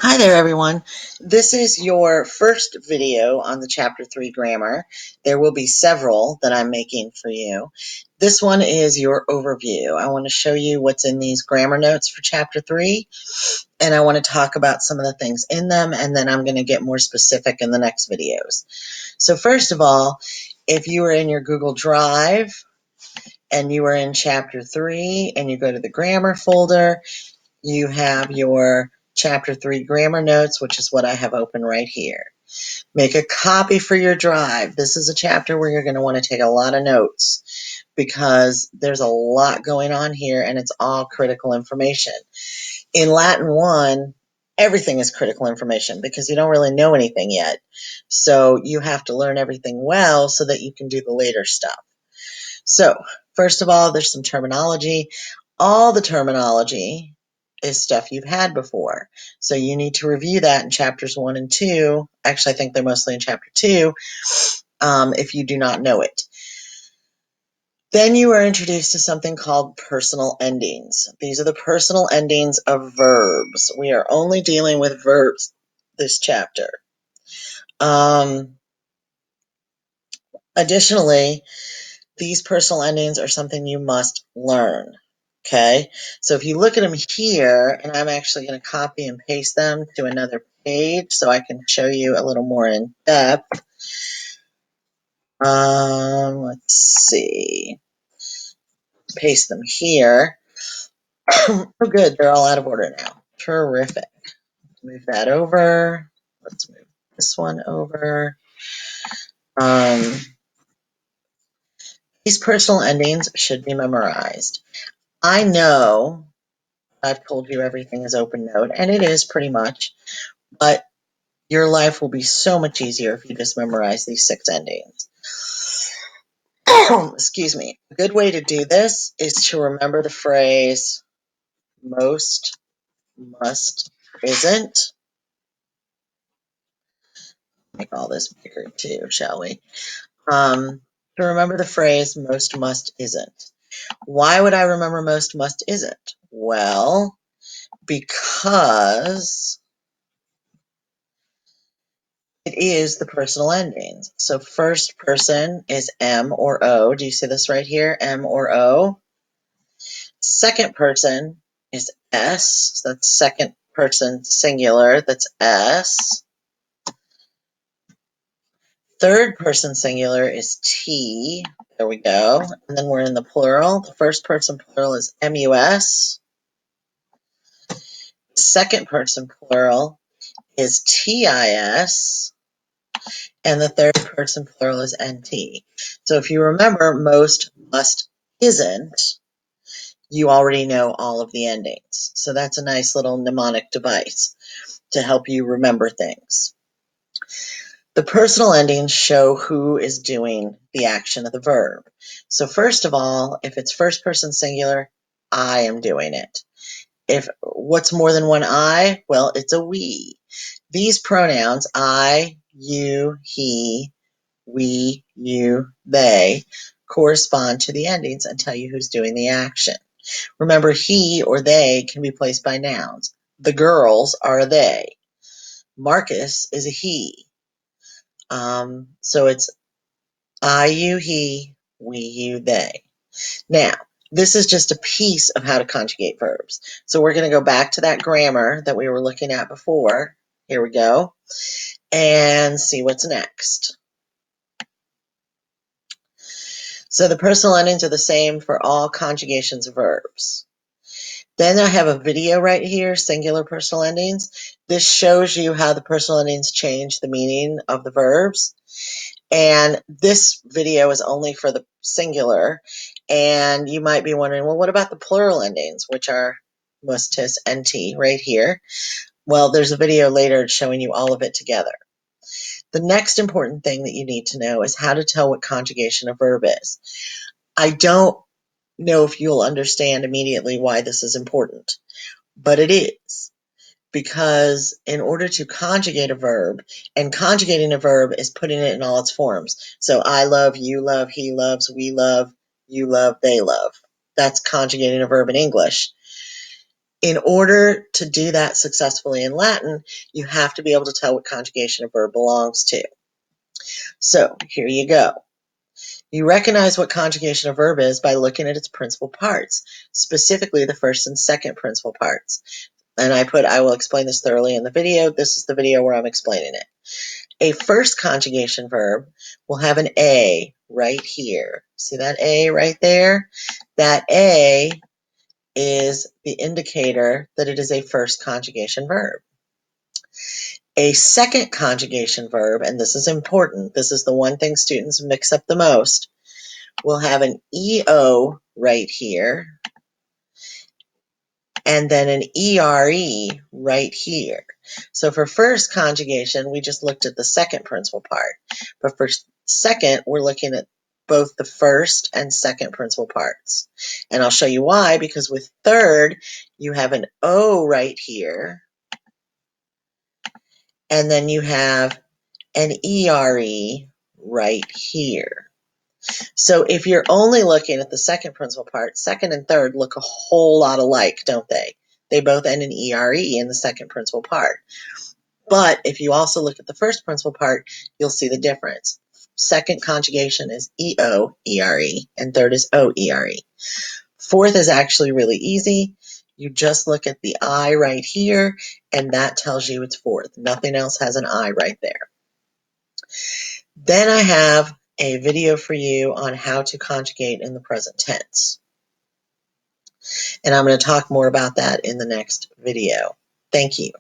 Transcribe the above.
Hi there, everyone. This is your first video on the Chapter 3 grammar. There will be several that I'm making for you. This one is your overview. I want to show you what's in these grammar notes for Chapter 3, and I want to talk about some of the things in them, and then I'm going to get more specific in the next videos. So first of all, if you are in your Google Drive and you are in Chapter 3 and you go to the grammar folder, you have your Chapter 3 grammar notes, which is what I have open right here. Make a copy for your drive. This is a chapter where you're going to want to take a lot of notes because there's a lot going on here and it's all critical information. In Latin 1, everything is critical information because you don't really know anything yet. So you have to learn everything well so that you can do the later stuff. So, first of all, there's some terminology. All the terminology is stuff you've had before. So you need to review that in chapters 1 and 2. Actually, I think they're mostly in chapter 2, if you do not know it. Then you are introduced to something called personal endings. These are the personal endings of verbs. We are only dealing with verbs this chapter. Additionally, these personal endings are something you must learn. Okay, so if you look at them here, and I'm actually going to copy and paste them to another page so I can show you a little more in depth. Let's see. Paste them here. Oh, good. They're all out of order now. Terrific. Move that over. Let's move this one over. These personal endings should be memorized. I know I've told you everything is open note, and it is pretty much, but your life will be so much easier if you just memorize these 6 endings. Excuse me. A good way to do this is to remember the phrase most, must, isn't. Make all this bigger too, shall we? To remember the phrase most, must, isn't. Why would I remember most, must, isn't? Well, because it is the personal endings. So first person is M or O. Do you see this right here? M or O. Second person is S. So that's second person singular. That's S. Third person singular is T. There we go. And then we're in the plural. The first person plural is MUS. The second person plural is TIS. And the third person plural is NT. So if you remember most, must, isn't, you already know all of the endings. So that's a nice little mnemonic device to help you remember things. The personal endings show who is doing the action of the verb. So first of all, if it's first person singular, I am doing it. If what's more than one I? Well, it's a we. These pronouns, I, you, he, we, you, they, correspond to the endings and tell you who's doing the action. Remember, he or they can be placed by nouns. The girls are a they. Marcus is a he. So it's I, you, he, we, you, they. Now, this is just a piece of how to conjugate verbs. So we're going to go back to that grammar that we were looking at before. Here we go. And see what's next. So the personal endings are the same for all conjugations of verbs. Then I have a video right here, singular personal endings. This shows you how the personal endings change the meaning of the verbs. And this video is only for the singular. And you might be wondering, well, what about the plural endings, which are mus, tis, nt right here? Well, there's a video later showing you all of it together. The next important thing that you need to know is how to tell what conjugation a verb is. I don't know if you'll understand immediately why this is important, but it is. Because in order to conjugate a verb, and conjugating a verb is putting it in all its forms. So I love, you love, he loves, we love, you love, they love. That's conjugating a verb in English. In order to do that successfully in Latin, you have to be able to tell what conjugation a verb belongs to. So here you go. You recognize what conjugation a verb is by looking at its principal parts, specifically the first and second principal parts. And I will explain this thoroughly in the video. This is the video where I'm explaining it. A first conjugation verb will have an A right here. See that A right there? That A is the indicator that it is a first conjugation verb. A second conjugation verb, and this is important, this is the one thing students mix up the most, will have an EO right here, and then an ERE right here. So for first conjugation, we just looked at the second principal part. But for second, we're looking at both the first and second principal parts. And I'll show you why, because with third, you have an O right here, and then you have an ERE right here. So if you're only looking at the second principal part, second and third look a whole lot alike, don't they? They both end in ERE in the second principal part. But if you also look at the first principal part, you'll see the difference. Second conjugation is EO, ERE, and third is OERE. Fourth is actually really easy. You just look at the I right here, and that tells you it's fourth. Nothing else has an I right there. Then I have a video for you on how to conjugate in the present tense. And I'm going to talk more about that in the next video. Thank you.